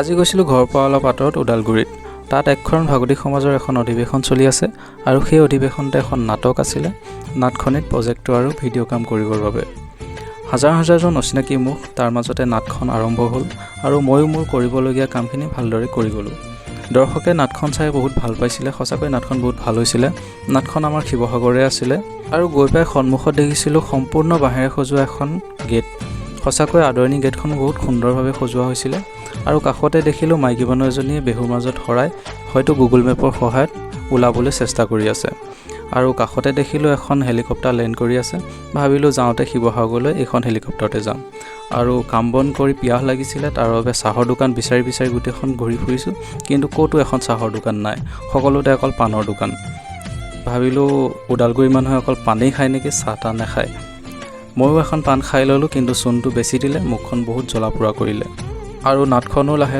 আজি গৈছিলোঁ ঘৰৰ পৰা অলপ আঁতৰত ওদালগুৰিত। তাত এখন ভাগৱতী সমাজৰ এখন অধিৱেশন চলি আছে আৰু সেই অধিৱেশনতে এখন নাটক আছিলে। নাটখনিত প্ৰজেক্টৰ আৰু ভিডিঅ' কাম কৰিবৰ বাবে হাজাৰ হাজাৰজন অচিনাকি মুখ। তাৰ মাজতে নাটখন আৰম্ভ হ'ল আৰু ময়ো মোৰ কৰিবলগীয়া কামখিনি ভালদৰে কৰি গ'লোঁ। দৰ্শকে নাটখন চাই বহুত ভাল পাইছিলে। সঁচাকৈ নাটখন বহুত ভাল হৈছিলে। নাটখন আমাৰ শিৱসাগৰে আছিলে আৰু গৈ পাই সন্মুখত দেখিছিলোঁ সম্পূৰ্ণ বাঁহেৰে সজোৱা এখন গেট। সঁচাকৈ আদৰণি গেটখন বহুত সুন্দৰভাৱে সজোৱা হৈছিলে আৰু কাষতে দেখিলোঁ মাইকী মানুহ এজনীয়ে বেহুৰ মাজত হৰাই হয়তো গুগল মেপৰ সহায়ত ওলাবলৈ চেষ্টা কৰি আছে আৰু কাষতে দেখিলোঁ এখন হেলিকপ্টাৰ লেণ্ড কৰি আছে। ভাবিলোঁ যাওঁতে শিৱসাগৰলৈ এইখন হেলিকপ্টাৰতে যাম আৰু কাম বন কৰি পিয়াহ লাগিছিলে। তাৰ বাবে চাহৰ দোকান বিচাৰি গোটেইখন ঘূৰি ফুৰিছোঁ, কিন্তু ক'তো এখন চাহৰ দোকান নাই, সকলোতে অকল পাণৰ দোকান। ভাবিলোঁ ওদালগুৰি মানুহে অকল পানেই খায় নেকি, চাহ তাহ নাখায়। ময়ো এখন পাণ খাই ল'লোঁ, কিন্তু চূণটো বেছি দিলে, মুখখন বহুত জ্বলা পোৰা কৰিলে আৰু নাটখনো লাহে